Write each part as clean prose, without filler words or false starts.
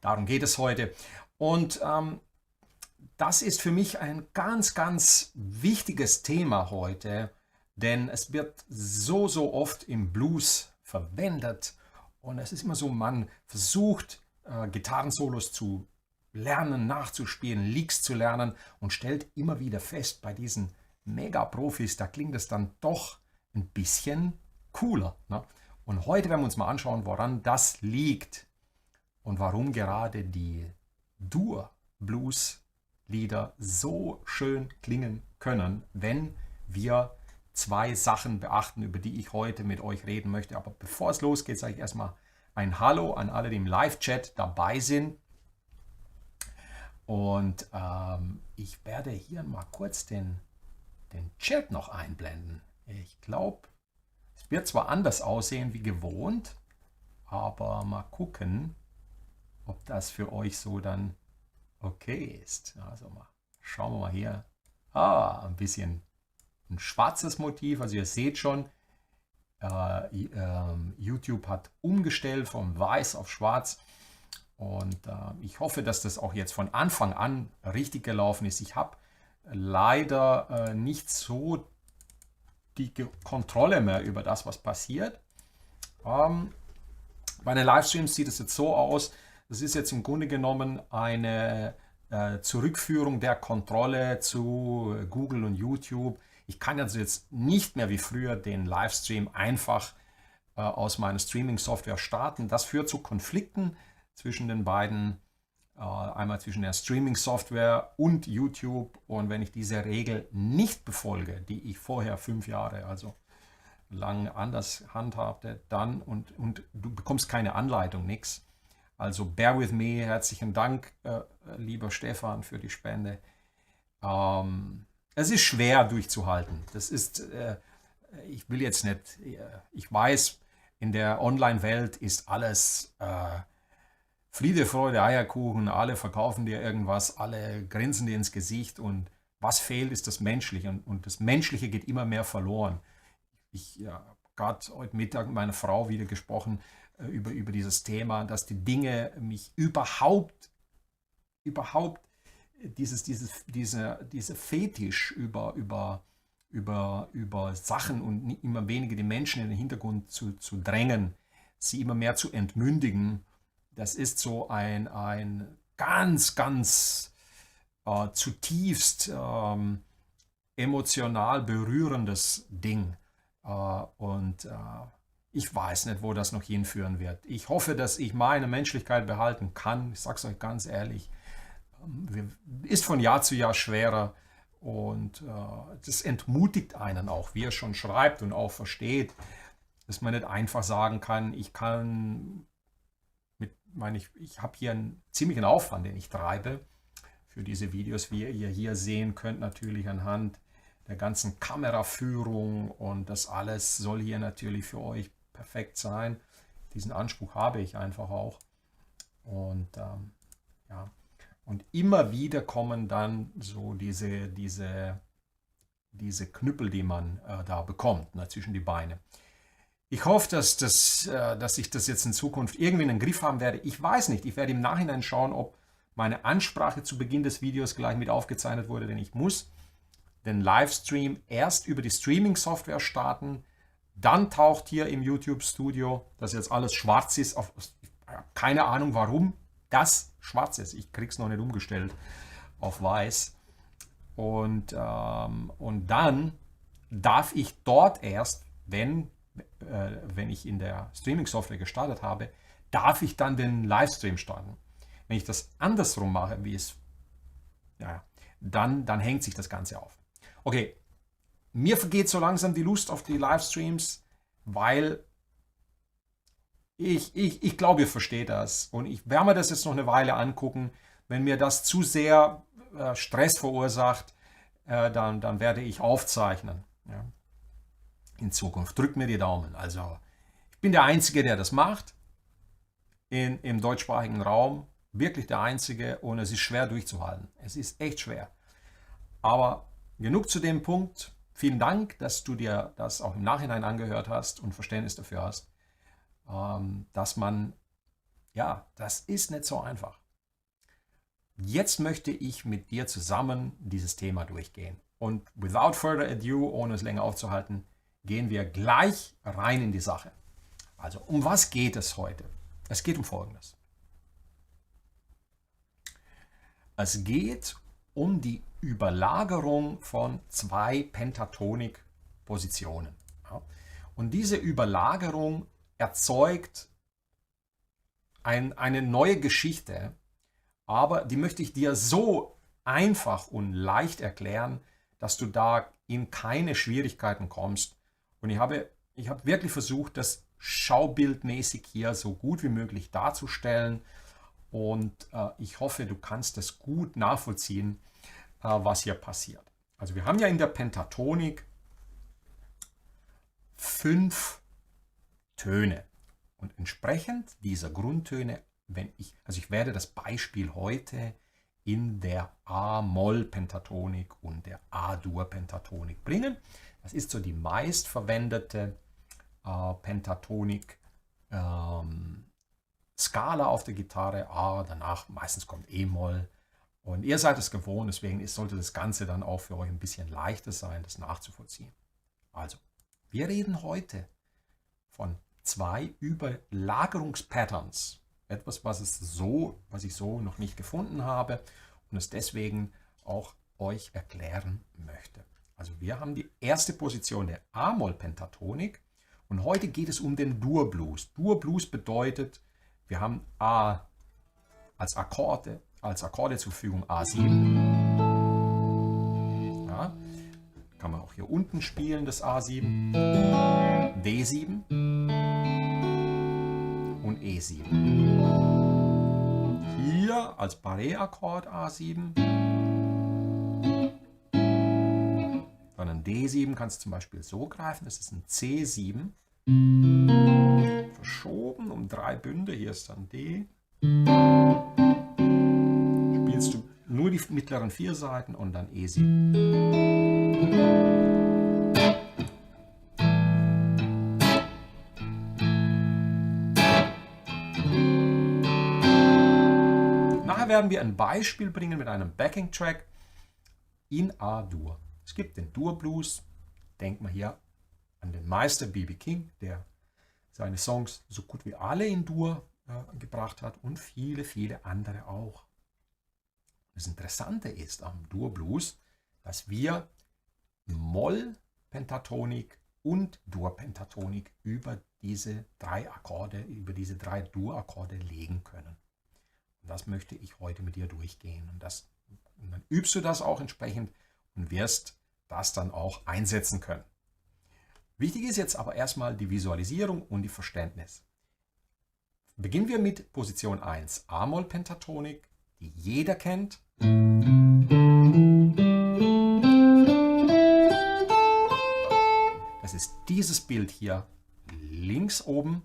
Darum geht es heute. Und das ist für mich ein ganz, ganz wichtiges Thema heute, denn es wird so oft im Blues verwendet und es ist immer so, man versucht Gitarrensolos zu lernen, nachzuspielen, Licks zu lernen und stellt immer wieder fest, bei diesen Mega-Profis, da klingt es dann doch ein bisschen cooler. Ne? Und heute werden wir uns mal anschauen, woran das liegt und warum gerade die Dur-Blues-Lieder so schön klingen können, wenn wir zwei Sachen beachten, über die ich heute mit euch reden möchte. Aber bevor es losgeht, sage ich erstmal ein Hallo an alle, die im Live-Chat dabei sind. Und ich werde hier mal kurz den Chat noch einblenden. Ich glaube, es wird zwar anders aussehen wie gewohnt, aber mal gucken, ob das für euch so dann okay ist. Also mal schauen wir mal hier. Ein bisschen ein schwarzes Motiv. Also ihr seht schon, YouTube hat umgestellt von weiß auf schwarz. Und ich hoffe, dass das auch jetzt von Anfang an richtig gelaufen ist. Ich habe leider nicht so die Kontrolle mehr über das, was passiert. Bei den Livestreams sieht es jetzt so aus. Das ist jetzt im Grunde genommen eine Zurückführung der Kontrolle zu Google und YouTube. Ich kann also jetzt nicht mehr wie früher den Livestream einfach aus meiner Streaming-Software starten. Das führt zu Konflikten zwischen den beiden, einmal zwischen der Streaming-Software und YouTube. Und wenn ich diese Regel nicht befolge, die ich vorher 5 Jahre, also lang anders handhabte, dann und du bekommst keine Anleitung, nichts. Also bear with me, herzlichen Dank, lieber Stefan, für die Spende. Es ist schwer durchzuhalten. Das ist, ich will jetzt nicht, ich weiß, in der Online-Welt ist alles Friede, Freude, Eierkuchen, alle verkaufen dir irgendwas, alle grinsen dir ins Gesicht und was fehlt, ist das Menschliche und das Menschliche geht immer mehr verloren. Ich habe gerade heute Mittag mit meiner Frau wieder gesprochen über dieses Thema, dass die Dinge mich überhaupt diese Fetisch über Sachen und immer weniger die Menschen in den Hintergrund zu drängen, sie immer mehr zu entmündigen. Das ist so ein ganz zutiefst emotional berührendes Ding. Ich weiß nicht, wo das noch hinführen wird. Ich hoffe, dass ich meine Menschlichkeit behalten kann. Ich sage es euch ganz ehrlich. Ist von Jahr zu Jahr schwerer und das entmutigt einen auch, wie er schon schreibt und auch versteht, dass man nicht einfach sagen kann, ich habe hier einen ziemlichen Aufwand, den ich treibe für diese Videos, wie ihr hier sehen könnt, natürlich anhand der ganzen Kameraführung und das alles soll hier natürlich für euch perfekt sein. Diesen Anspruch habe ich einfach auch. Und ja, und immer wieder kommen dann so diese Knüppel, die man da bekommt, ne, zwischen die Beine. Ich hoffe, dass ich das jetzt in Zukunft irgendwie in den Griff haben werde. Ich weiß nicht. Ich werde im Nachhinein schauen, ob meine Ansprache zu Beginn des Videos gleich mit aufgezeichnet wurde, denn ich muss den Livestream erst über die Streaming-Software starten. Dann taucht hier im YouTube-Studio, dass jetzt alles schwarz ist. Keine Ahnung, warum das schwarz ist. Ich kriege es noch nicht umgestellt auf weiß. Und dann darf ich dort erst, wenn ich in der Streaming-Software gestartet habe, darf ich dann den Livestream starten. Wenn ich das andersrum mache, dann hängt sich das Ganze auf. Okay, mir vergeht so langsam die Lust auf die Livestreams, weil ich glaube, ihr versteht das. Und ich werde mir das jetzt noch eine Weile angucken. Wenn mir das zu sehr Stress verursacht, dann werde ich aufzeichnen. Ja. In Zukunft. Drückt mir die Daumen. Also, ich bin der Einzige, der das macht im deutschsprachigen Raum. Wirklich der Einzige und es ist schwer durchzuhalten. Es ist echt schwer. Aber genug zu dem Punkt. Vielen Dank, dass du dir das auch im Nachhinein angehört hast und Verständnis dafür hast, dass man Ja, das ist nicht so einfach. Jetzt möchte ich mit dir zusammen dieses Thema durchgehen. Und without further ado, ohne es länger aufzuhalten, gehen wir gleich rein in die Sache. Also, um was geht es heute? Es geht um Folgendes. Es geht um die Überlagerung von 2 Pentatonik-Positionen. Ja. Und diese Überlagerung erzeugt eine neue Geschichte, aber die möchte ich dir so einfach und leicht erklären, dass du da in keine Schwierigkeiten kommst. Und ich habe wirklich versucht, das schaubildmäßig hier so gut wie möglich darzustellen. Und ich hoffe, du kannst das gut nachvollziehen, was hier passiert. Also wir haben ja in der Pentatonik 5 Töne. Und entsprechend dieser Grundtöne, ich werde das Beispiel heute in der A-Moll-Pentatonik und der A-Dur-Pentatonik bringen. Das ist so die meistverwendete Pentatonik Skala auf der Gitarre. A, danach meistens kommt E-Moll. Und ihr seid es gewohnt, deswegen sollte das Ganze dann auch für euch ein bisschen leichter sein, das nachzuvollziehen. Also, wir reden heute von 2 Überlagerungspatterns. Etwas, was ich so noch nicht gefunden habe und es deswegen auch euch erklären möchte. Also wir haben die erste Position der A-Moll-Pentatonik und heute geht es um den Dur-Blues. Dur-Blues bedeutet, wir haben A als Akkorde zur Verfügung A7. Ja, kann man auch hier unten spielen, das A7. D7 und E7. Hier als Barré-Akkord A7. Dann ein D7 kannst du zum Beispiel so greifen, das ist ein C7. Verschoben um 3 Bünde, hier ist dann D. Spielst du nur die mittleren 4 Saiten und dann E7. Werden wir ein Beispiel bringen mit einem Backing-Track in A-Dur. Es gibt den Dur-Blues, denkt man hier an den Meister B.B. King, der seine Songs so gut wie alle in Dur gebracht hat und viele, viele andere auch. Das Interessante ist am Dur-Blues, dass wir Moll-Pentatonik und Dur-Pentatonik über diese 3 Dur-Akkorde legen können. Und das möchte ich heute mit dir durchgehen. Und dann übst du das auch entsprechend und wirst das dann auch einsetzen können. Wichtig ist jetzt aber erstmal die Visualisierung und die Verständnis. Beginnen wir mit Position 1, A-Moll-Pentatonik, die jeder kennt. Das ist dieses Bild hier links oben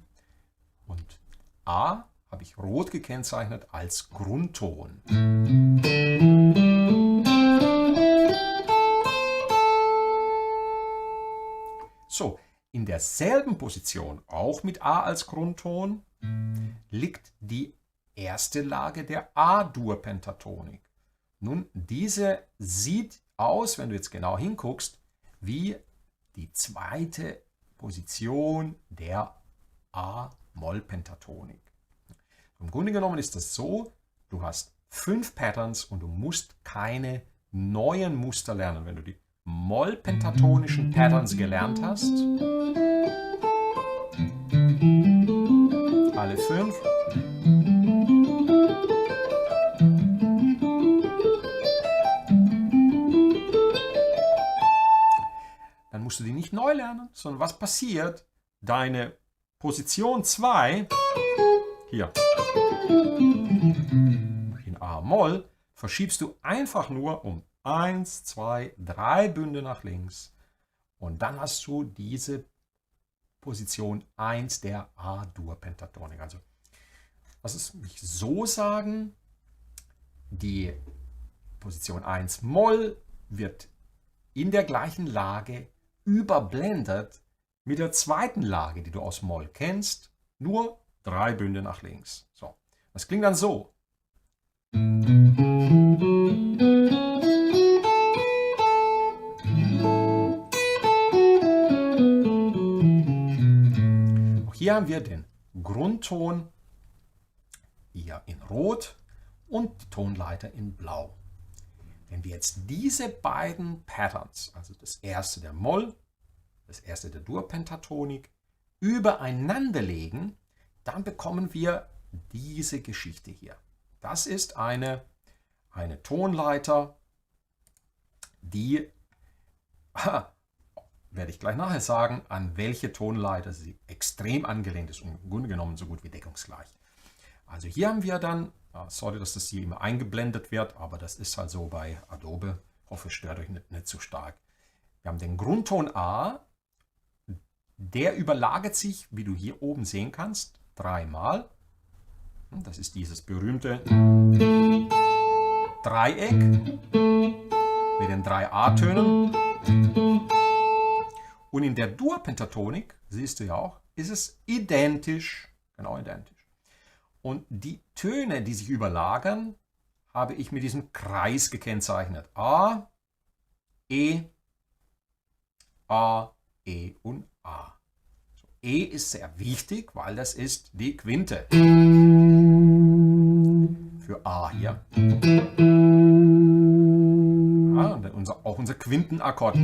und A habe ich rot gekennzeichnet als Grundton. So, in derselben Position, auch mit A als Grundton, liegt die erste Lage der A-Dur-Pentatonik. Nun, diese sieht aus, wenn du jetzt genau hinguckst, wie die zweite Position der A-Moll-Pentatonik. Im Grunde genommen ist das so, du hast 5 Patterns und du musst keine neuen Muster lernen. Wenn du die Moll-pentatonischen Patterns gelernt hast, alle 5, dann musst du die nicht neu lernen, sondern was passiert? Deine Position 2 hier in A-Moll verschiebst du einfach nur um 1, 2, 3 Bünde nach links und dann hast du diese Position 1 der A-Dur-Pentatonik. Also, lass es mich so sagen, die Position 1 Moll wird in der gleichen Lage überblendet mit der zweiten Lage, die du aus Moll kennst, nur 3 Bünde nach links. So, Das klingt dann so. Auch hier haben wir den Grundton hier in Rot und die Tonleiter in Blau. Wenn wir jetzt diese beiden Patterns, also das erste der Moll, das erste der Dur-Pentatonik, übereinander legen, dann bekommen wir diese Geschichte hier. Das ist eine Tonleiter, die, werde ich gleich nachher sagen, an welche Tonleiter sie extrem angelehnt ist und im Grunde genommen so gut wie deckungsgleich. Also hier haben wir dann, sorry, dass das hier immer eingeblendet wird, aber das ist halt so bei Adobe. Ich hoffe, es stört euch nicht zu stark. Wir haben den Grundton A, der überlagert sich, wie du hier oben sehen kannst, dreimal. Das ist dieses berühmte Dreieck mit den 3 A-Tönen. Und in der Dur-Pentatonik, siehst du ja auch, ist es identisch, genau identisch. Und die Töne, die sich überlagern, habe ich mit diesem Kreis gekennzeichnet. A, E und A. So, E ist sehr wichtig, weil das ist die Quinte. Für A hier. Ja, und auch unser Quintenakkord.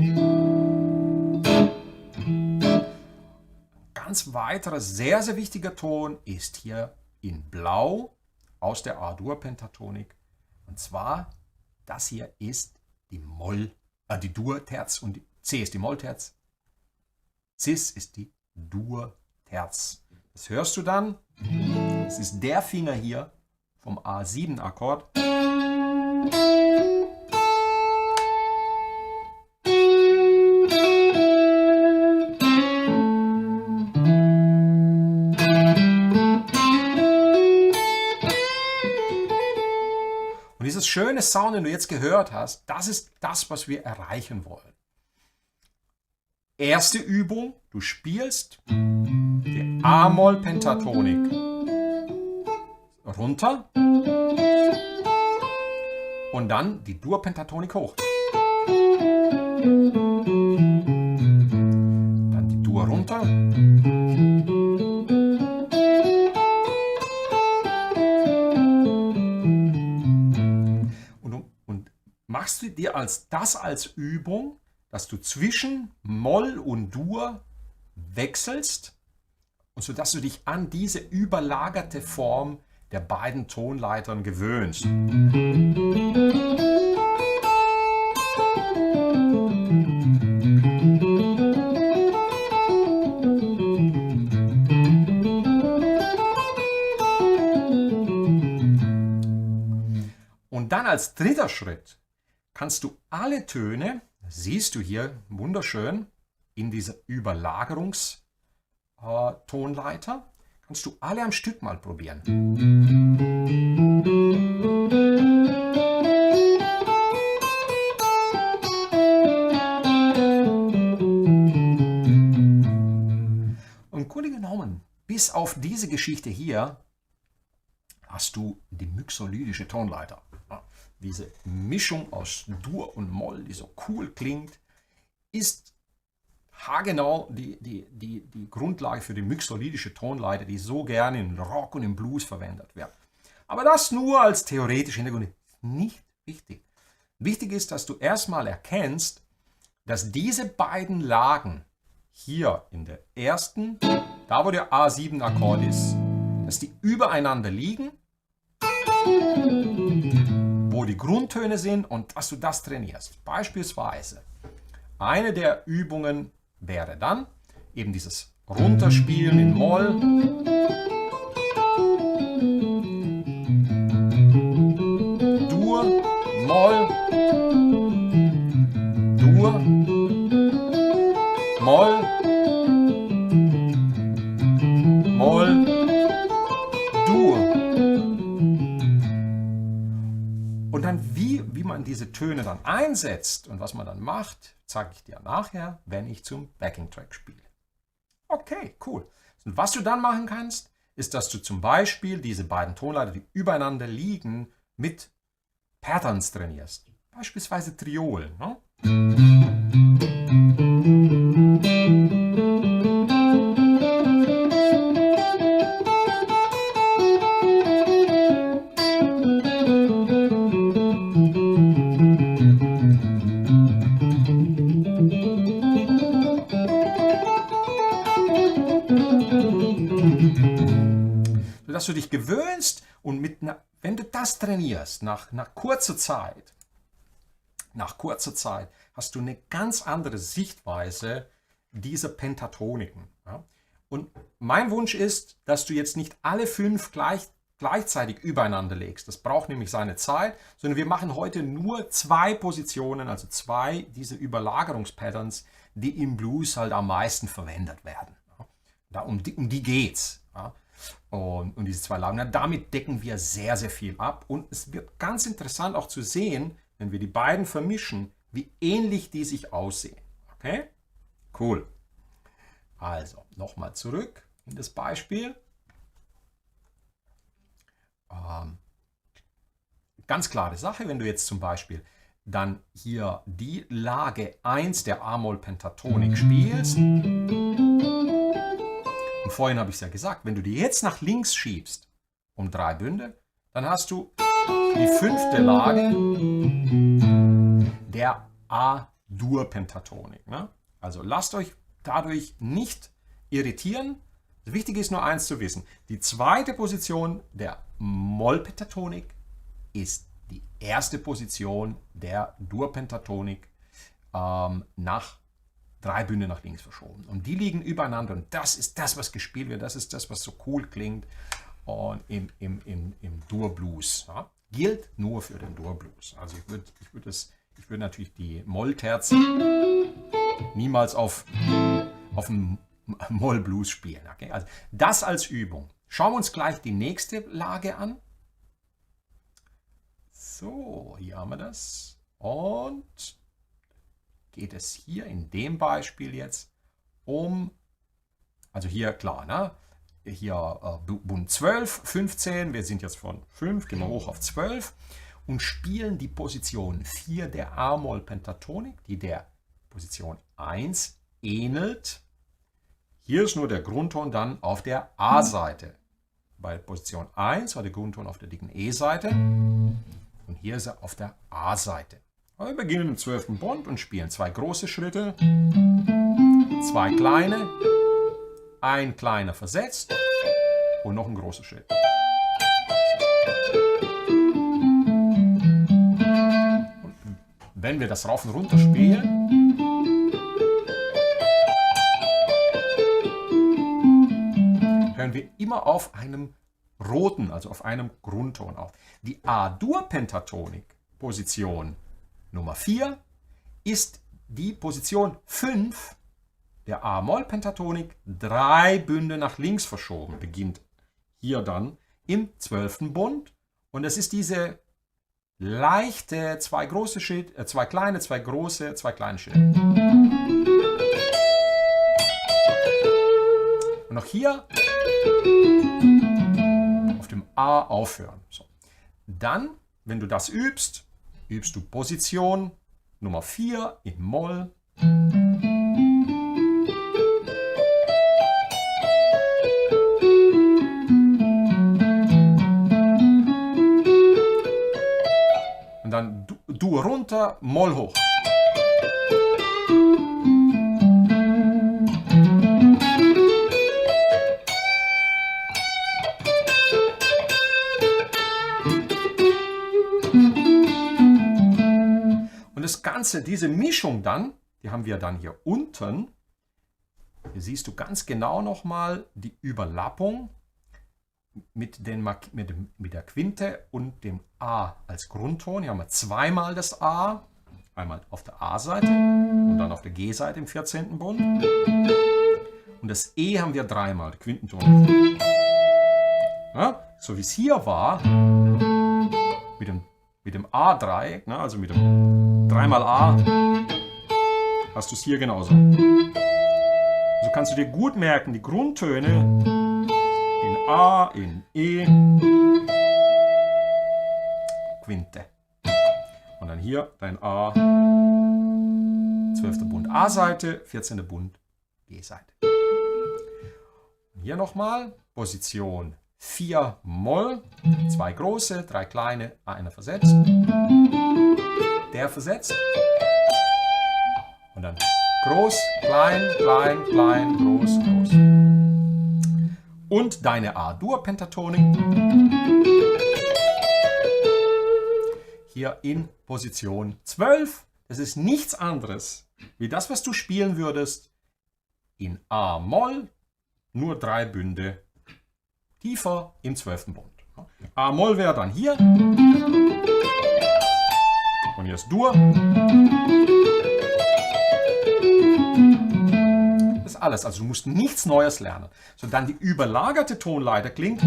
Ganz weiterer sehr, sehr wichtiger Ton ist hier in Blau aus der A-Dur-Pentatonik. Und zwar, das hier ist die die Dur-Terz und die C ist die Moll-Terz. Cis ist die Dur-Terz. Das hörst du dann. Das ist der Finger hier vom A7-Akkord. Und dieses schöne Sound, den du jetzt gehört hast, das ist das, was wir erreichen wollen. Erste Übung, du spielst die A-Moll-Pentatonik runter und dann die Dur-Pentatonik hoch. Dann die Dur runter. Und machst du dir das als Übung, dass du zwischen Moll und Dur wechselst, und sodass du dich an diese überlagerte Form der beiden Tonleitern gewöhnst. Und dann als dritter Schritt kannst du alle Töne, siehst du hier wunderschön, in dieser Überlagerungstonleiter, kannst du alle am Stück mal probieren. Und im Grunde genommen, bis auf diese Geschichte hier, hast du die mixolydische Tonleiter. Diese Mischung aus Dur und Moll, die so cool klingt, ist haargenau die Grundlage für die mixolydische Tonleiter, die so gerne im Rock und im Blues verwendet wird. Aber das nur als theoretischer Hintergrund ist nicht wichtig. Wichtig ist, dass du erstmal erkennst, dass diese beiden Lagen hier in der ersten, da wo der A7-Akkord ist, dass die übereinander liegen, wo die Grundtöne sind, und dass du das trainierst. Beispielsweise eine der Übungen wäre dann eben dieses Runterspielen in Moll. Dur, Moll, Dur, Moll, Moll, Dur. Und dann wie man diese Töne dann einsetzt und was man dann macht, zeige ich dir nachher, wenn ich zum Backing Track spiele. Okay, cool. Und was du dann machen kannst, ist, dass du zum Beispiel diese beiden Tonleiter, die übereinander liegen, mit Patterns trainierst. Beispielsweise Triolen. Ne? Sodass du dich gewöhnst und wenn du das trainierst, nach kurzer Zeit hast du eine ganz andere Sichtweise dieser Pentatoniken. Ja? Und mein Wunsch ist, dass du jetzt nicht alle 5 gleichzeitig übereinander legst. Das braucht nämlich seine Zeit, sondern wir machen heute nur 2 Positionen, also 2 dieser Überlagerungspatterns, die im Blues halt am meisten verwendet werden. Ja? Um die geht's. Ja? Und diese 2 Lagen, damit decken wir sehr, sehr viel ab. Und es wird ganz interessant auch zu sehen, wenn wir die beiden vermischen, wie ähnlich die sich aussehen. Okay? Cool. Also, nochmal zurück in das Beispiel. Ganz klare Sache, wenn du jetzt zum Beispiel dann hier die Lage 1 der A-Moll-Pentatonik spielst. Und vorhin habe ich es ja gesagt, wenn du die jetzt nach links schiebst, um 3 Bünde, dann hast du die 5. Lage der A-Dur-Pentatonik. Ne? Also lasst euch dadurch nicht irritieren. Das Wichtige ist nur eins zu wissen. Die 2. Position der Moll-Pentatonik ist die 1. Position der Dur-Pentatonik nach 3 Bünde nach links verschoben. Und die liegen übereinander und das ist das, was gespielt wird. Das ist das, was so cool klingt und im Dur-Blues. Ja? Gilt nur für den Dur-Blues. Also ich würde natürlich die Mollterzen niemals auf dem Moll-Blues spielen. Okay? Also das als Übung. Schauen wir uns gleich die nächste Lage an. So, hier haben wir das. Und geht es hier in dem Beispiel jetzt um, also hier klar, ne? Hier Bund 12, 15, wir sind jetzt von 5, gehen wir hoch auf 12 und spielen die Position 4 der A-Moll-Pentatonik, die der Position 1 ähnelt. Hier ist nur der Grundton dann auf der A-Seite. Bei Position 1 war der Grundton auf der dicken E-Seite und hier ist er auf der A-Seite. Wir beginnen im 12. Bund und spielen 2 große Schritte, 2 kleine, ein kleiner versetzt und noch ein großer Schritt. Und wenn wir das rauf und runter spielen, hören wir immer auf einem roten, also auf einem Grundton auf. Die A-Dur-Pentatonik-Position Nummer 4 ist die Position 5 der A-Moll-Pentatonik, 3 Bünde nach links verschoben. Beginnt hier dann im 12. Bund. Und es ist diese leichte 2 große Schritte, 2 kleine, 2 große, 2 kleine Schritte. Und auch hier auf dem A aufhören. So. Dann, wenn du das übst, übst du Position Nummer 4 in Moll. Und dann Dur runter, Moll hoch. Das Ganze, diese Mischung dann, die haben wir dann hier unten. Hier siehst du ganz genau nochmal die Überlappung mit der Quinte und dem A als Grundton. Hier haben wir zweimal das A, einmal auf der A-Seite und dann auf der G-Seite im 14. Bund. Und das E haben wir dreimal, der Quintenton. Ja, so wie es hier war, mit dem A-Dreieck, ne, also mit dem 3 mal A, hast du es hier genauso. So kannst du dir gut merken, die Grundtöne in A, in E, Quinte. Und dann hier dein A, 12. Bund A-Seite, 14. Bund G-Seite. Hier nochmal Position 4 Moll, 2 große, 3 kleine, einer versetzt, der versetzt und dann groß, klein, klein, klein, groß, groß. Und deine A-Dur-Pentatonik hier in Position 12. Das ist nichts anderes wie das, was du spielen würdest in A-Moll, nur 3 Bünde tiefer im 12. Bund. A-Moll wäre dann hier. Und hier ist Dur. Das ist alles. Also du musst nichts Neues lernen. So, dann die überlagerte Tonleiter klingt.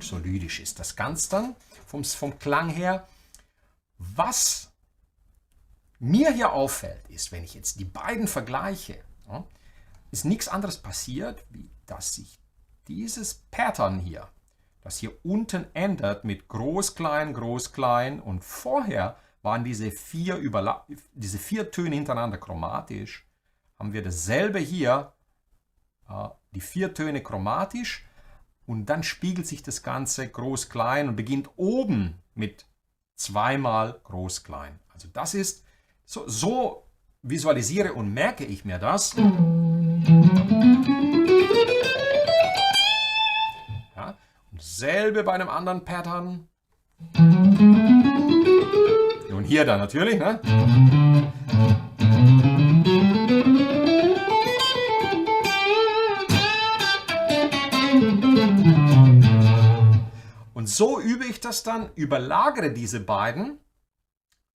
Solidisch ist das Ganze dann vom Klang her. Was mir hier auffällt, ist, wenn ich jetzt die beiden vergleiche, ist nichts anderes passiert, wie dass sich dieses Pattern hier, das hier unten ändert mit groß, klein und vorher waren diese 4 Töne hintereinander chromatisch, haben wir dasselbe hier, die 4 Töne chromatisch. Und dann spiegelt sich das Ganze groß-klein und beginnt oben mit zweimal groß-klein. Also das ist, so visualisiere und merke ich mir das. Ja, und dasselbe bei einem anderen Pattern. Und hier dann natürlich, ne? Und so übe ich das dann, überlagere diese beiden.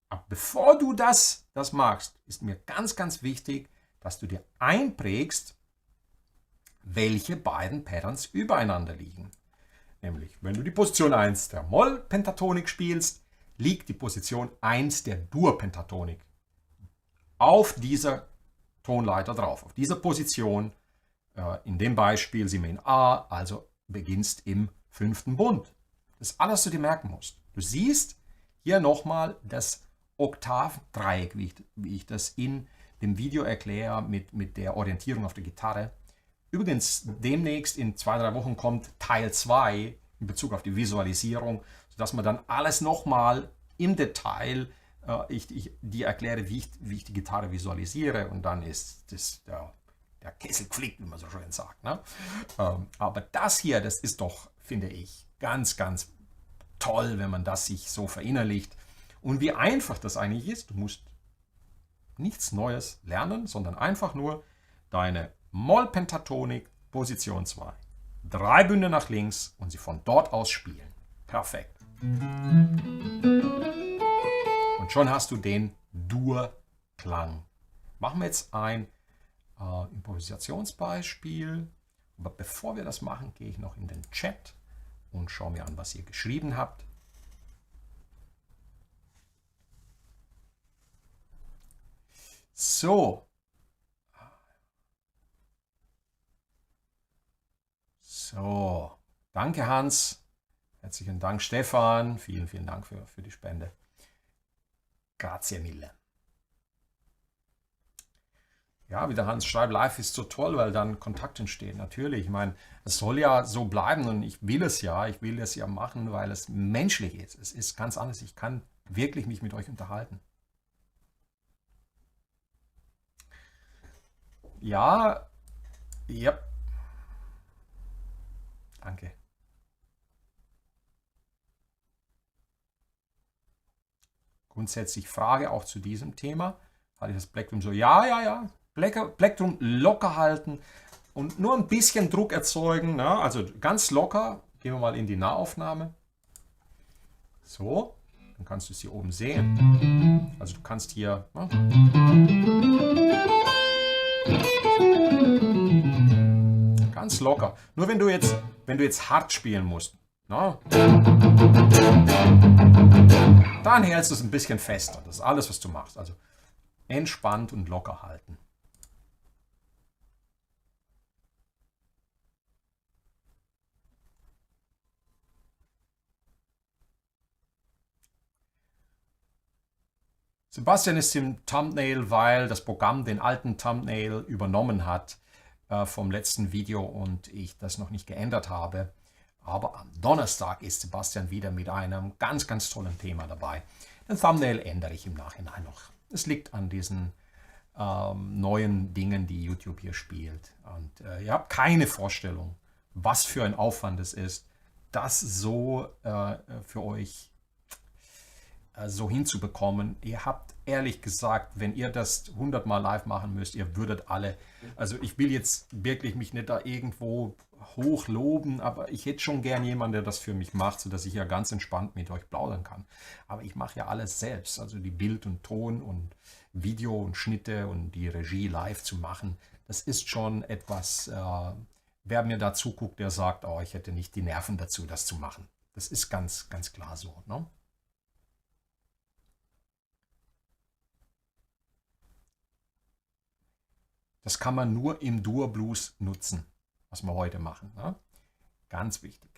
Aber bevor du das machst, ist mir ganz, ganz wichtig, dass du dir einprägst, welche beiden Patterns übereinander liegen. Nämlich, wenn du die Position 1 der Moll-Pentatonik spielst, liegt die Position 1 der Dur-Pentatonik auf dieser Tonleiter drauf, auf dieser Position. In dem Beispiel sind wir in A, also beginnst im 5. Bund. Das ist alles, was du dir merken musst. Du siehst hier nochmal das Oktavendreieck, wie ich das in dem Video erkläre mit der Orientierung auf der Gitarre. Übrigens, demnächst in 2-3 Wochen kommt Teil 2 in Bezug auf die Visualisierung, sodass man dann alles nochmal im Detail dir erkläre, wie ich die Gitarre visualisiere, und dann ist das der Kessel geflickt, wie man so schön sagt. Ne? Aber das hier, das ist doch, finde ich, ganz, ganz toll, wenn man das sich so verinnerlicht. Und wie einfach das eigentlich ist, du musst nichts Neues lernen, sondern einfach nur deine Moll-Pentatonik, Position 2. 3 Bünde nach links und sie von dort aus spielen. Perfekt. Und schon hast du den Dur-Klang. Machen wir jetzt ein Improvisationsbeispiel. Aber bevor wir das machen, gehe ich noch in den Chat und schaue mir an, was ihr geschrieben habt. So. Danke Hans. Herzlichen Dank Stefan. Vielen, vielen Dank für die Spende. Grazie mille. Ja, wie der Hans schreibt, live ist so toll, weil dann Kontakt entsteht. Natürlich, ich meine, es soll ja so bleiben und ich will es ja machen, weil es menschlich ist. Es ist ganz anders. Ich kann wirklich mich mit euch unterhalten. Ja, ja. Danke. Grundsätzlich Frage auch zu diesem Thema. Hatte ich das Plektrum so? Ja. Plektrum locker halten und nur ein bisschen Druck erzeugen. Ne? Also ganz locker. Gehen wir mal in die Nahaufnahme. So, dann kannst du es hier oben sehen. Also du kannst hier... Ne? Ganz locker. Nur wenn du jetzt hart spielen musst. Ne? Dann hältst du es ein bisschen fester. Das ist alles, was du machst. Also entspannt und locker halten. Sebastian ist im Thumbnail, weil das Programm den alten Thumbnail übernommen hat vom letzten Video und ich das noch nicht geändert habe. Aber am Donnerstag ist Sebastian wieder mit einem ganz, ganz tollen Thema dabei. Den Thumbnail ändere ich im Nachhinein noch. Es liegt an diesen neuen Dingen, die YouTube hier spielt. Und ihr habt keine Vorstellung, was für ein Aufwand es ist, das so für euch so hinzubekommen. Ihr habt ehrlich gesagt, wenn ihr das 100 Mal live machen müsst, ihr würdet alle, also ich will jetzt wirklich mich nicht da irgendwo hochloben, aber ich hätte schon gern jemanden, der das für mich macht, sodass ich ja ganz entspannt mit euch plaudern kann. Aber ich mache ja alles selbst, also die Bild und Ton und Video und Schnitte und die Regie live zu machen, das ist schon etwas, wer mir da zuguckt, der sagt, oh, ich hätte nicht die Nerven dazu, das zu machen. Das ist ganz, ganz klar so, ne? Das kann man nur im Dur Blues nutzen, was wir heute machen. Ne? Ganz wichtig.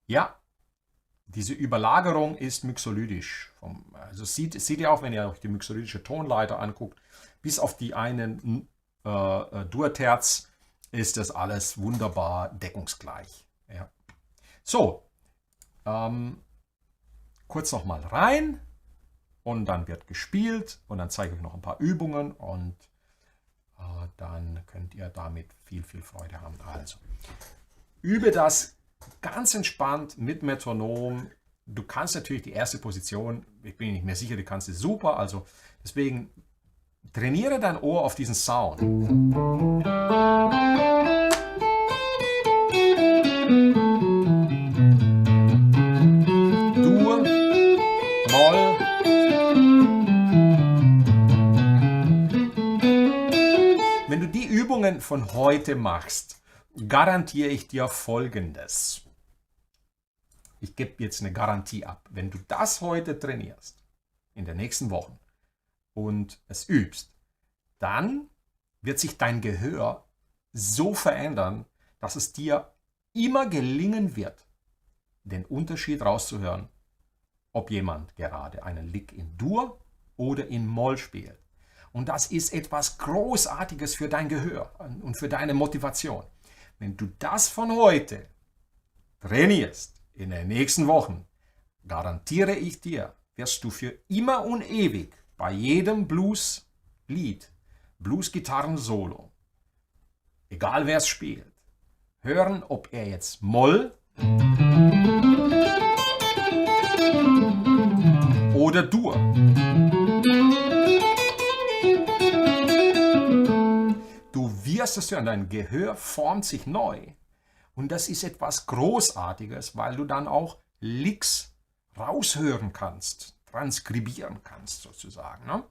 Ja, diese Überlagerung ist mixolydisch. Also seht ihr auch, wenn ihr euch die mixolydische Tonleiter anguckt, bis auf die einen Dur-Terz ist das alles wunderbar deckungsgleich. Ja. So, kurz noch mal rein und dann wird gespielt und dann zeige ich euch noch ein paar Übungen und dann könnt ihr damit viel, viel Freude haben. Also, übe das ganz entspannt mit Metronom. Du kannst natürlich die erste Position, ich bin nicht mehr sicher, die kannst du super, also deswegen trainiere dein Ohr auf diesen Sound. Wenn du die Übungen von heute machst, garantiere ich dir Folgendes. Ich gebe jetzt eine Garantie ab. Wenn du das heute trainierst, in den nächsten Wochen, und es übst, dann wird sich dein Gehör so verändern, dass es dir immer gelingen wird, den Unterschied rauszuhören, ob jemand gerade einen Lick in Dur oder in Moll spielt. Und das ist etwas Großartiges für dein Gehör und für deine Motivation. Wenn du das von heute trainierst, in den nächsten Wochen, garantiere ich dir, wirst du für immer und ewig bei jedem Blues-Lied, Blues-Gitarren-Solo, egal wer es spielt, hören, ob er jetzt Moll oder Dur. Du wirst es hören, dein Gehör formt sich neu. Und das ist etwas Großartiges, weil du dann auch Licks raushören kannst, transkribieren kannst sozusagen. Ne?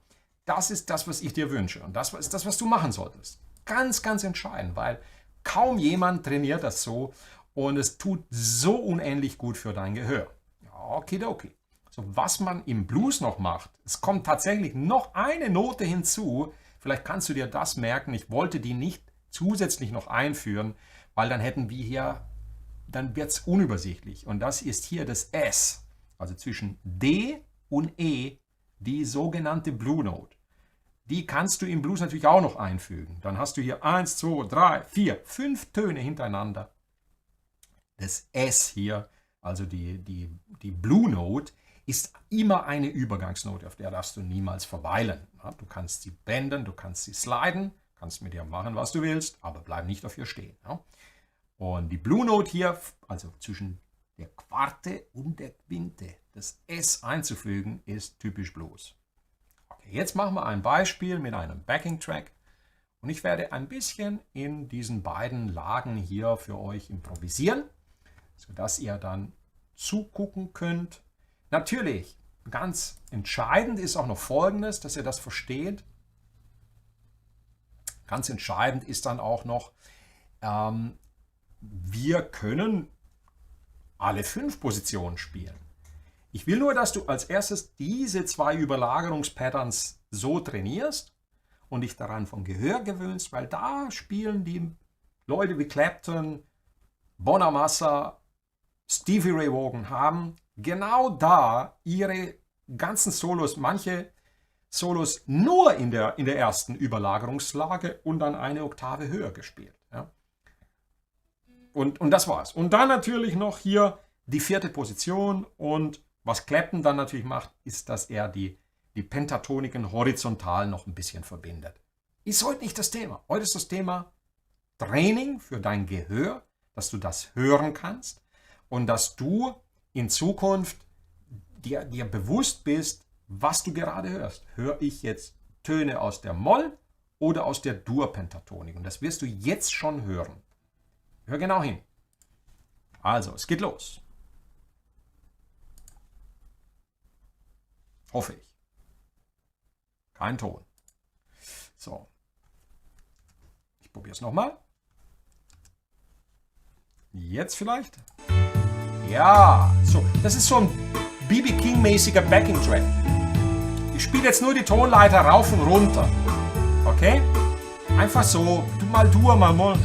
Das ist das, was ich dir wünsche. Und das ist das, was du machen solltest. Ganz, ganz entscheidend, weil kaum jemand trainiert das so und es tut so unendlich gut für dein Gehör. Okidoki. So, was man im Blues noch macht, es kommt tatsächlich noch eine Note hinzu. Vielleicht kannst du dir das merken. Ich wollte die nicht zusätzlich noch einführen, weil dann hätten wir hier, dann wird es unübersichtlich. Und das ist hier das S, also zwischen D und E, die sogenannte Blue Note. Die kannst du im Blues natürlich auch noch einfügen. Dann hast du hier 1, 2, 3, 4, 5 Töne hintereinander. Das S hier, also die Blue Note, ist immer eine Übergangsnote, auf der darfst du niemals verweilen. Du kannst sie benden, du kannst sie sliden, kannst mit ihr machen, was du willst, aber bleib nicht auf ihr stehen. Und die Blue Note hier, also zwischen der Quarte und der Quinte, das S einzufügen, ist typisch Blues. Okay, jetzt machen wir ein Beispiel mit einem Backing Track und ich werde ein bisschen in diesen beiden Lagen hier für euch improvisieren, sodass ihr dann zugucken könnt. Natürlich, ganz entscheidend ist auch noch Folgendes, dass ihr das versteht. ganz entscheidend ist dann auch noch, wir können alle 5 Positionen spielen. Ich will nur, dass du als erstes diese 2 Überlagerungspatterns so trainierst und dich daran vom Gehör gewöhnst, weil da spielen die Leute wie Clapton, Bonamassa, Stevie Ray Vaughan haben genau da ihre ganzen Solos, manche Solos nur in der ersten Überlagerungslage und dann eine Oktave höher gespielt. Ja. Und das war's. Und dann natürlich noch hier die 4. Position, und was Clapton dann natürlich macht, ist, dass er die Pentatoniken horizontal noch ein bisschen verbindet. Ist heute nicht das Thema. Heute ist das Thema Training für dein Gehör, dass du das hören kannst und dass du in Zukunft dir bewusst bist, was du gerade hörst. Höre ich jetzt Töne aus der Moll- oder aus der Dur-Pentatonik? Und das wirst du jetzt schon hören. Hör genau hin. Also, es geht los. Hoffe ich. Kein Ton. So. Ich probiere es nochmal. Jetzt vielleicht? Ja, so. Das ist so ein B.B. King-mäßiger Backing-Track. Ich spiele jetzt nur die Tonleiter rauf und runter. Okay? Einfach so. Mal Dur, mal Moll.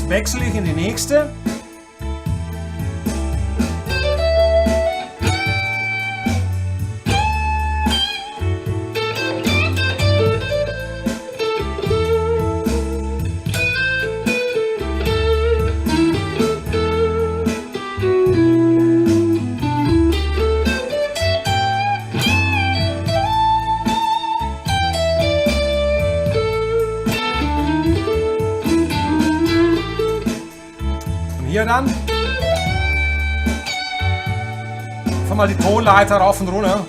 Wechsle ich in die nächste. Hier dann. Einfach mal die Tonleiter rauf und runter.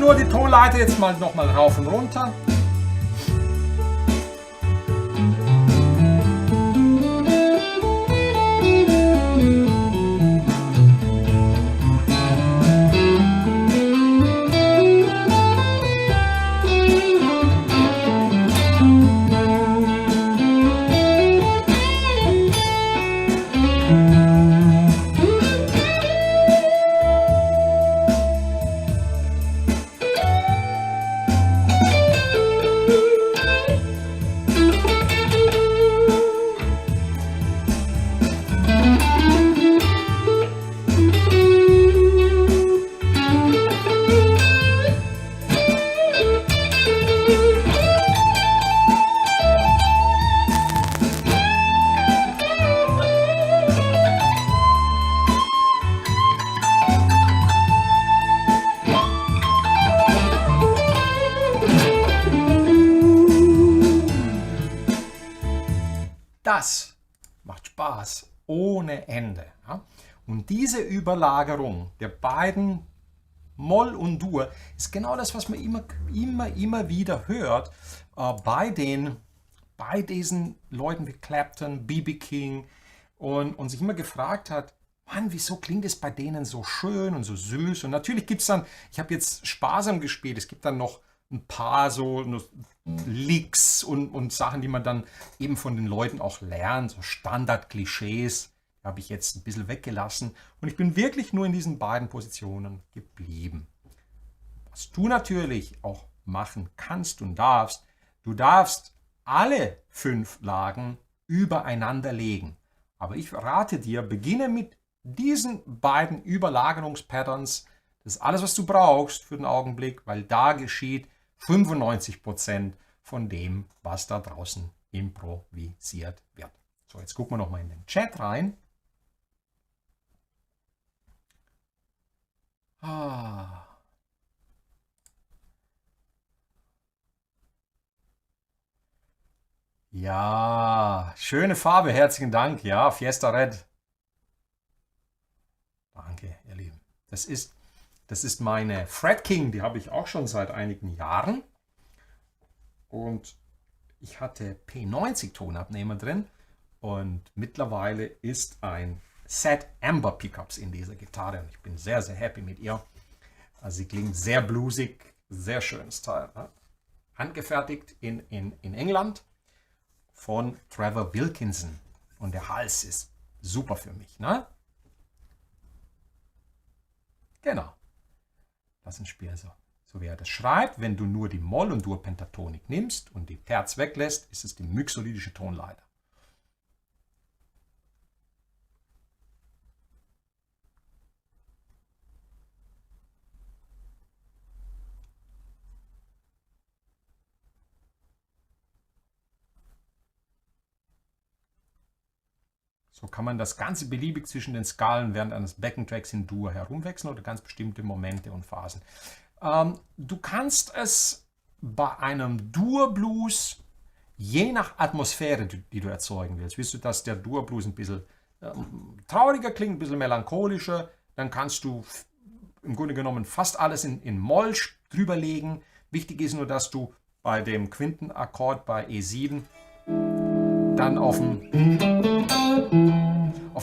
nur die Tonleiter jetzt mal nochmal rauf und runter. Das macht Spaß ohne Ende. Ja? Und diese Überlagerung der beiden Moll und Dur ist genau das, was man immer wieder hört bei diesen Leuten wie Clapton, B.B. King und sich immer gefragt hat, Mann, wieso klingt es bei denen so schön und so süß? Und natürlich gibt es dann, ich habe jetzt sparsam gespielt, es gibt dann noch ein paar so Licks und Sachen, die man dann eben von den Leuten auch lernt, so Standard-Klischees, habe ich jetzt ein bisschen weggelassen und ich bin wirklich nur in diesen beiden Positionen geblieben. Was du natürlich auch machen kannst und darfst, du darfst alle 5 Lagen übereinander legen. Aber ich rate dir, beginne mit diesen beiden Überlagerungspatterns. Das ist alles, was du brauchst für den Augenblick, weil da geschieht 95% von dem, was da draußen improvisiert wird. So, jetzt gucken wir nochmal in den Chat rein. Ja, schöne Farbe, herzlichen Dank. Ja, Fiesta Red. Danke, ihr Lieben. Das ist meine Fred King, die habe ich auch schon seit einigen Jahren. Und ich hatte P90 Tonabnehmer drin und mittlerweile ist ein Set Amber Pickups in dieser Gitarre und ich bin sehr, sehr happy mit ihr. Also sie klingt sehr bluesig, sehr schönes Teil. Ne? Handgefertigt in England von Trevor Wilkinson und der Hals ist super für mich. Ne? Genau. Das ist ein Spiel so wie er das schreibt. Wenn du nur die Moll- und Dur-Pentatonik nimmst und die Terz weglässt, ist es die mixolydische Tonleiter. So kann man das Ganze beliebig zwischen den Skalen während eines Backing-Tracks in Dur herumwechseln oder ganz bestimmte Momente und Phasen. Du kannst es bei einem Dur-Blues, je nach Atmosphäre, die du erzeugen willst, willst du, dass der Dur-Blues ein bisschen trauriger klingt, ein bisschen melancholischer, dann kannst du im Grunde genommen fast alles in Moll drüber legen. Wichtig ist nur, dass du bei dem Quintenakkord bei E7 dann auf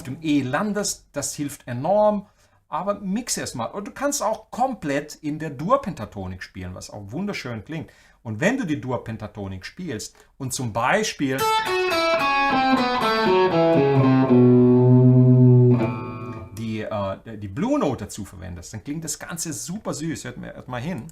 dem E landest. Das hilft enorm, aber mix erstmal. Und du kannst auch komplett in der Dur-Pentatonik spielen, was auch wunderschön klingt. Und wenn du die Dur-Pentatonik spielst und zum Beispiel die Blue Note dazu verwendest, dann klingt das Ganze super süß. Hört mal hin.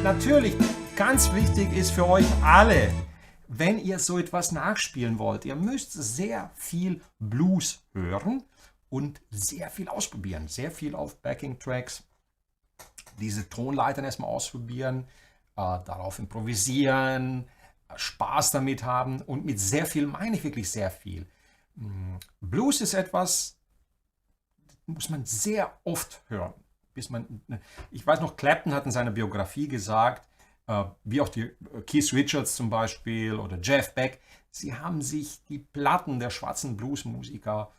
Natürlich, ganz wichtig ist für euch alle, wenn ihr so etwas nachspielen wollt. Ihr müsst sehr viel Blues hören und sehr viel ausprobieren. Sehr viel auf Backing-Tracks. Diese Tonleitern erstmal ausprobieren, darauf improvisieren, Spaß damit haben. Und mit sehr viel meine ich wirklich sehr viel. Blues ist etwas, muss man sehr oft hören. Ich weiß noch, Clapton hat in seiner Biografie gesagt, wie auch die Keith Richards zum Beispiel oder Jeff Beck, sie haben sich die Platten der schwarzen Bluesmusiker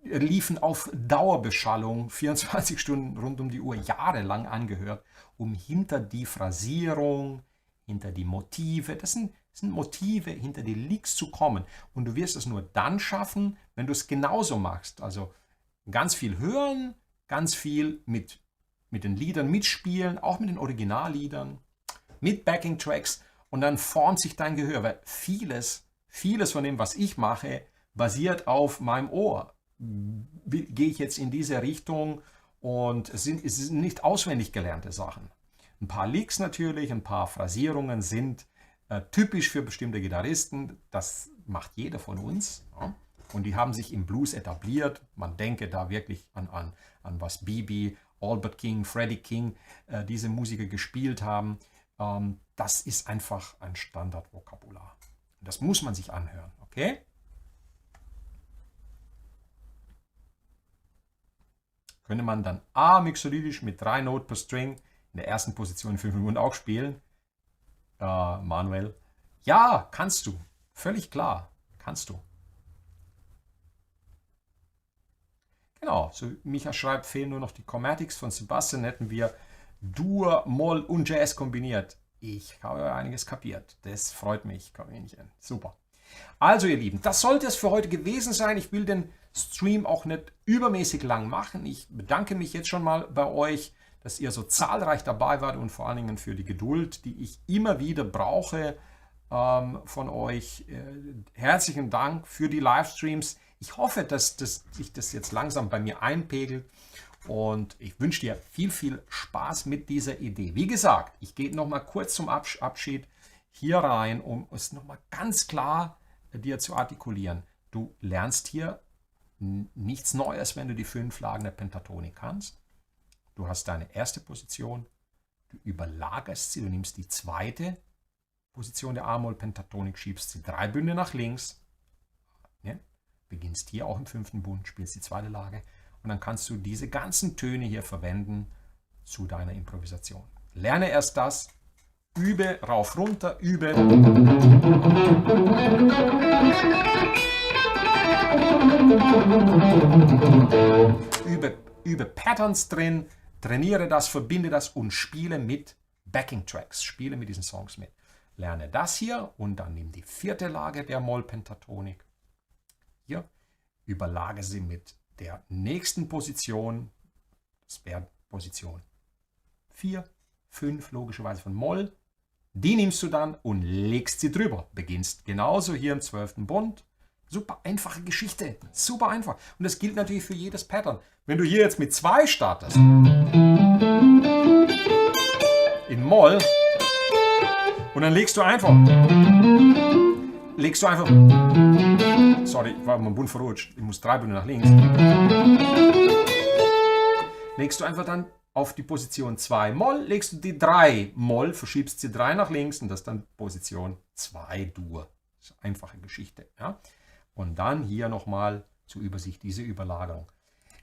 liefen auf Dauerbeschallung 24 Stunden rund um die Uhr jahrelang angehört, um hinter die Phrasierung, hinter die Motive, das sind Motive, hinter die Licks zu kommen. Und du wirst es nur dann schaffen, wenn du es genauso machst. Also ganz viel hören, ganz viel mit den Liedern mitspielen, auch mit den Originalliedern, mit Backing-Tracks, und dann formt sich dein Gehör, weil vieles von dem, was ich mache, basiert auf meinem Ohr. Gehe ich jetzt in diese Richtung, und es sind nicht auswendig gelernte Sachen. Ein paar Licks natürlich, ein paar Phrasierungen sind typisch für bestimmte Gitarristen. Das macht jeder von uns. Ja? Und die haben sich im Blues etabliert. Man denke da wirklich an was B.B., Albert King, Freddie King, diese Musiker gespielt haben. Das ist einfach ein Standardvokabular. Das muss man sich anhören, okay? Könnte man dann mixolydisch mit 3 Noten per String in der ersten Position in 5 Minuten auch spielen? Manuel? Ja, kannst du. Völlig klar. Kannst du. Genau, so Micha schreibt, fehlen nur noch die Chromatics von Sebastian, hätten wir Dur, Moll und Jazz kombiniert. Ich habe einiges kapiert. Das freut mich, Karinchen. Super. Also ihr Lieben, das sollte es für heute gewesen sein. Ich will den Stream auch nicht übermäßig lang machen. Ich bedanke mich jetzt schon mal bei euch, dass ihr so zahlreich dabei wart, und vor allen Dingen für die Geduld, die ich immer wieder brauche von euch. Herzlichen Dank für die Livestreams. Ich hoffe, dass sich das jetzt langsam bei mir einpegelt, und ich wünsche dir viel Spaß mit dieser Idee. Wie gesagt, ich gehe noch mal kurz zum Abschied hier rein, um es noch mal ganz klar dir zu artikulieren. Du lernst hier nichts Neues, wenn du die 5 Lagen der Pentatonik kannst. Du hast deine erste Position, du überlagerst sie, du nimmst die zweite Position der A-Moll-Pentatonik, schiebst sie 3 Bünde nach links, ja, beginnst hier auch im 5. Bund, spielst die zweite Lage, und dann kannst du diese ganzen Töne hier verwenden zu deiner Improvisation. Lerne erst das, übe rauf, runter, übe. Übe Patterns drin, trainiere das, verbinde das und spiele mit Backing-Tracks, spiele mit diesen Songs mit. Lerne das hier und dann nimm die 4. Lage der Moll-Pentatonik. Hier, überlage sie mit der nächsten Position, das wäre Position 4, 5 logischerweise von Moll. Die nimmst du dann und legst sie drüber. Beginnst genauso hier im 12. Bund. Super einfache Geschichte, super einfach. Und das gilt natürlich für jedes Pattern. Wenn du hier jetzt mit 2 startest, in Moll, und dann legst du einfach, sorry, ich war mein Bund verrutscht, ich muss 3 Bünde nach links, legst du einfach dann auf die Position 2 Moll, legst du die 3 Moll, verschiebst sie 3 nach links, und das ist dann Position 2 Dur. Das ist eine einfache Geschichte. Ja? Und dann hier nochmal zur Übersicht diese Überlagerung.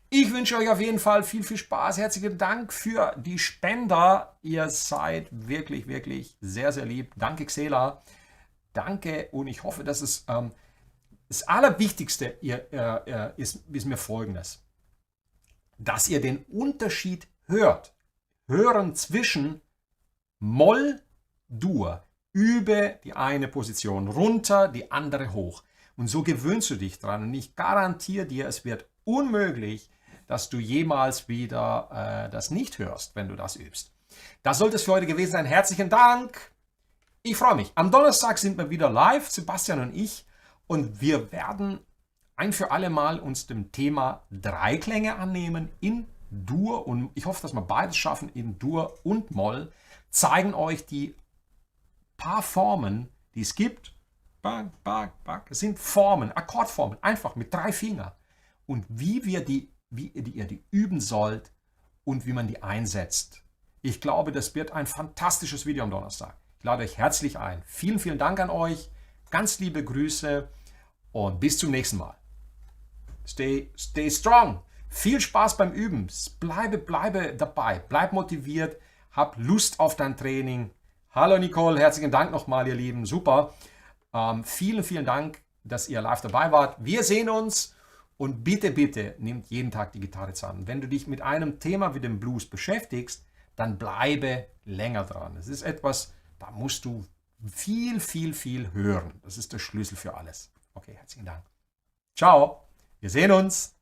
Ich wünsche euch auf jeden Fall viel Spaß. Herzlichen Dank für die Spender. Ihr seid wirklich sehr lieb. Danke, Xela. Danke, und ich hoffe, dass es das Allerwichtigste ist mir Folgendes. Dass ihr den Unterschied hört. Hören zwischen Moll, Dur. Übe die eine Position runter, die andere hoch. Und so gewöhnst du dich dran. Und ich garantiere dir, es wird unmöglich, dass du jemals wieder das nicht hörst, wenn du das übst. Das sollte es für heute gewesen sein. Herzlichen Dank. Ich freue mich. Am Donnerstag sind wir wieder live, Sebastian und ich. Und wir werden ein für alle Mal uns dem Thema Dreiklänge annehmen in Dur. Und ich hoffe, dass wir beides schaffen, in Dur und Moll. Zeigen euch die paar Formen, die es gibt. Bang, bang, bang. Es sind Formen, Akkordformen, einfach mit 3 Fingern. Und wie ihr die üben sollt und wie man die einsetzt. Ich glaube, das wird ein fantastisches Video am Donnerstag. Ich lade euch herzlich ein. Vielen, vielen Dank an euch. Ganz liebe Grüße und bis zum nächsten Mal. Stay strong. Viel Spaß beim Üben. Bleibe dabei. Bleib motiviert. Hab Lust auf dein Training. Hallo Nicole, herzlichen Dank nochmal, ihr Lieben. Super. Vielen, vielen Dank, dass ihr live dabei wart. Wir sehen uns und bitte, bitte nehmt jeden Tag die Gitarre zusammen. Wenn du dich mit einem Thema wie dem Blues beschäftigst, dann bleibe länger dran. Es ist etwas, da musst du viel, viel, viel hören. Das ist der Schlüssel für alles. Okay, herzlichen Dank. Ciao, wir sehen uns.